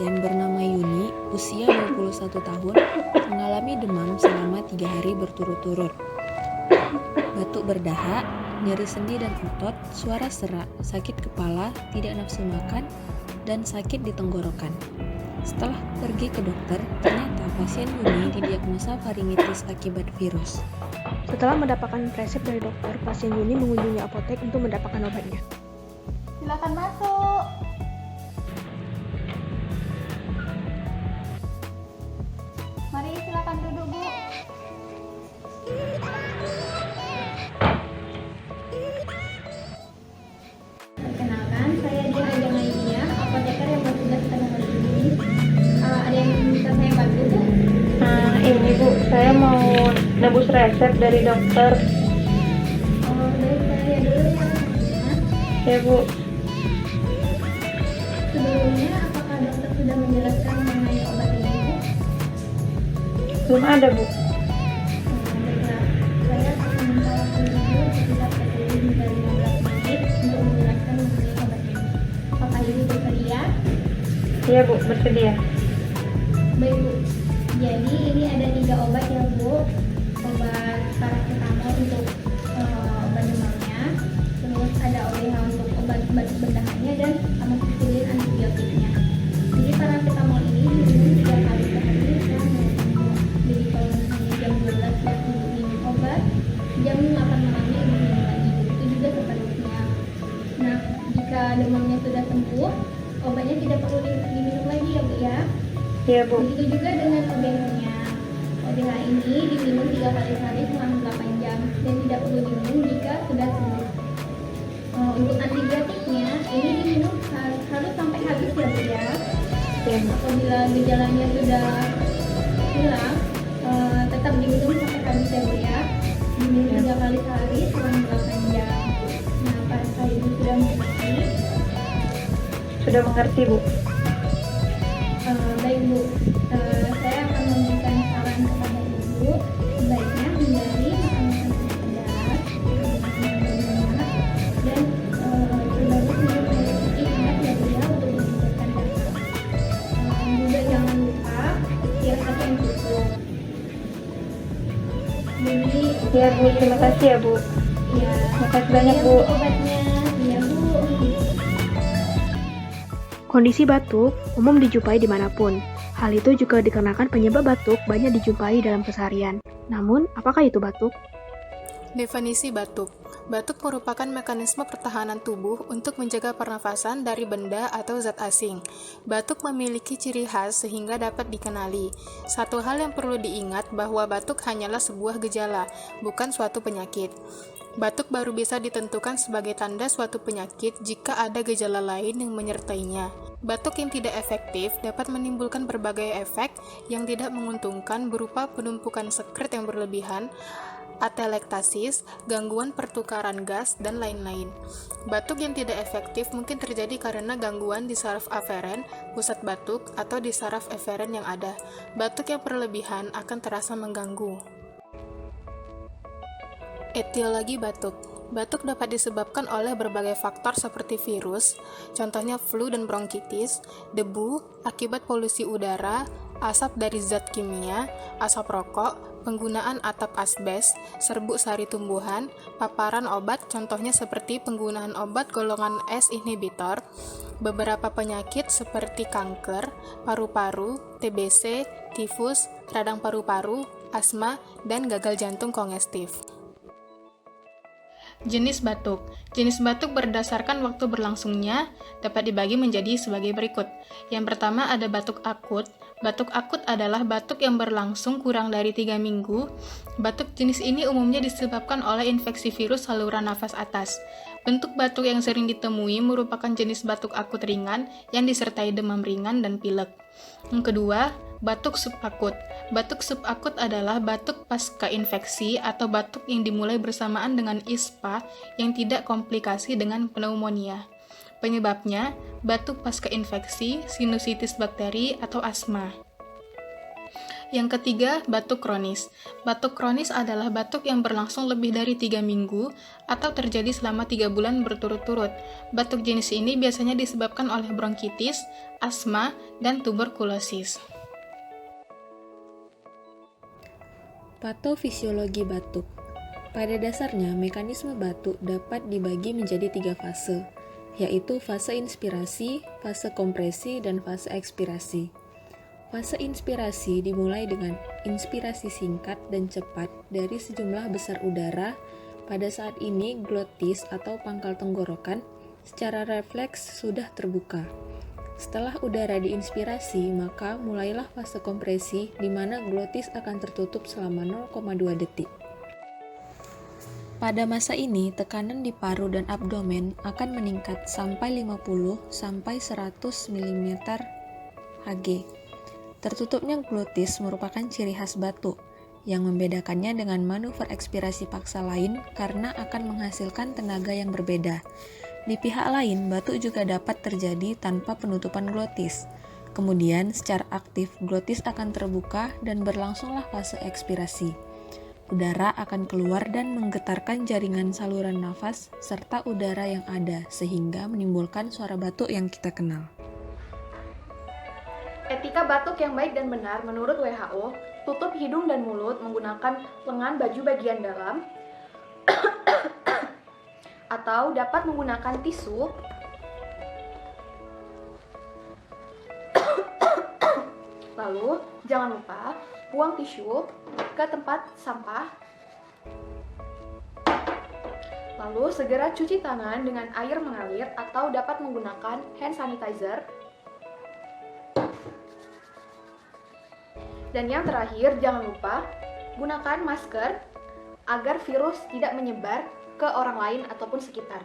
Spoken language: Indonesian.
pasien bernama Yuni, usia 21 tahun, mengalami demam selama 3 hari berturut-turut. Batuk berdahak, nyeri sendi dan otot, suara serak, sakit kepala, tidak nafsu makan, dan sakit di tenggorokan. Setelah pergi ke dokter, ternyata pasien Yuni didiagnosa faringitis akibat virus. Setelah mendapatkan resep dari dokter, pasien Yuni mengunjungi apotek untuk mendapatkan obatnya. Silakan masuk. Mari silakan duduk, Bu. Perkenalkan, saya Dian Ajangaidia, apoteker yang bertugas pada hari ini. Ada yang bisa saya bantu, Bu? Ini Bu, saya mau nebus resep dari dokter. Baik, saya dulu ya. Ya Bu. Sebelumnya, apakah dokter sudah menjelaskan mengenai obat ini, Bu? Belum ada Bu. Baiklah, saya akan minta waktu dulu sekitar 10 hingga 15 menit untuk menjelaskan mengenai obat ini. Apakah Ibu bersedia? Iya Bu, bersedia. Baik, Bu. Jadi ini ada 3 obat ya, Bu. Obat paracetamol untuk obat demamnya, terus ada OBH untuk obat batuk berdahannya, dan amoxicillin antibiotiknya. Jadi paracetamol ini diminum 3 kali sehari selama 2 minggu. Jadi kalau misalnya jam 12 waktu Ibu minum obat, jam 8 malamnya Ibu minum lagi. Itu juga seterusnya. Nah, jika demamnya sudah sembuh, obatnya tidak perlu diminum lagi ya, Bu ya. Iya Bu. Begitu juga dengan OBH-nya. OBH ini diminum 3 kali sehari selama 8 jam dan tidak perlu diminum jika sudah sembuh. Untuk antibiotiknya, ini diminum harus sampai habis ya, Bu ya. Iya Bu. Apabila gejalanya sudah hilang, tetap diminum sampai habis ya, Bu ya. Diminum 3 kali sehari selama 8 jam. Nah, apakah Ibu sudah mengerti? Sudah mengerti Bu. Baik Bu, saya akan memberikan saran kepada Ibu, sebaiknya hindari makan makanan pedas, dan terbaru minum air putih hangat ya Bu ya, untuk meningkatkan daya. Juga jangan lupa istirahat yang cukup. Jadi Iya Bu, terima kasih ya Bu. ya, Terima kasih banyak Bu. obatnya, ya Bu. Kondisi batuk umum dijumpai dimanapun. Hal itu juga dikarenakan penyebab batuk banyak dijumpai dalam keseharian. Namun, apakah itu batuk? Definisi batuk. Batuk merupakan mekanisme pertahanan tubuh untuk menjaga pernafasan dari benda atau zat asing. Batuk memiliki ciri khas sehingga dapat dikenali. Satu hal yang perlu diingat bahwa batuk hanyalah sebuah gejala, bukan suatu penyakit. Batuk baru bisa ditentukan sebagai tanda suatu penyakit jika ada gejala lain yang menyertainya. Batuk yang tidak efektif dapat menimbulkan berbagai efek yang tidak menguntungkan berupa penumpukan sekret yang berlebihan, atelektasis, gangguan pertukaran gas, dan lain-lain. Batuk yang tidak efektif mungkin terjadi karena gangguan di saraf aferen, pusat batuk, atau di saraf eferen yang ada. Batuk yang berlebihan akan terasa mengganggu. Etiologi batuk. Batuk dapat disebabkan oleh berbagai faktor seperti virus, contohnya flu dan bronkitis, debu, akibat polusi udara, asap dari zat kimia, asap rokok, penggunaan atap asbes, serbuk sari tumbuhan, paparan obat, contohnya seperti penggunaan obat golongan S inhibitor, beberapa penyakit seperti kanker, paru-paru, TBC, tifus, radang paru-paru, asma, dan gagal jantung kongestif. Jenis batuk. Jenis batuk berdasarkan waktu berlangsungnya dapat dibagi menjadi sebagai berikut. Yang pertama ada batuk akut. Batuk akut adalah batuk yang berlangsung kurang dari 3 minggu. Batuk jenis ini umumnya disebabkan oleh infeksi virus saluran nafas atas. Bentuk batuk yang sering ditemui merupakan jenis batuk akut ringan yang disertai demam ringan dan pilek. Yang kedua, batuk subakut. Batuk subakut adalah batuk pasca infeksi atau batuk yang dimulai bersamaan dengan ispa yang tidak komplikasi dengan pneumonia. Penyebabnya, batuk pasca infeksi, sinusitis bakteri, atau asma. Yang ketiga, batuk kronis. Batuk kronis adalah batuk yang berlangsung lebih dari 3 minggu atau terjadi selama 3 bulan berturut-turut. Batuk jenis ini biasanya disebabkan oleh bronkitis, asma, dan tuberkulosis. Patofisiologi batuk. Pada dasarnya, mekanisme batuk dapat dibagi menjadi 3 fase, yaitu fase inspirasi, fase kompresi, dan fase ekspirasi. Fase inspirasi dimulai dengan inspirasi singkat dan cepat dari sejumlah besar udara. Pada saat ini, glotis atau pangkal tenggorokan secara refleks sudah terbuka. Setelah udara diinspirasi, maka mulailah fase kompresi di mana glotis akan tertutup selama 0,2 detik. Pada masa ini, tekanan di paru dan abdomen akan meningkat sampai 50 sampai 100 mm Hg. Tertutupnya glotis merupakan ciri khas batuk yang membedakannya dengan manuver ekspirasi paksa lain karena akan menghasilkan tenaga yang berbeda. Di pihak lain, batuk juga dapat terjadi tanpa penutupan glotis. Kemudian, secara aktif, glotis akan terbuka dan berlangsunglah fase ekspirasi. Udara akan keluar dan menggetarkan jaringan saluran nafas serta udara yang ada, sehingga menimbulkan suara batuk yang kita kenal. Etika batuk yang baik dan benar menurut WHO, tutup hidung dan mulut menggunakan lengan baju bagian dalam atau dapat menggunakan tisu lalu jangan lupa buang tisu ke tempat sampah lalu segera cuci tangan dengan air mengalir atau dapat menggunakan hand sanitizer. Dan yang terakhir, jangan lupa gunakan masker agar virus tidak menyebar ke orang lain ataupun sekitar.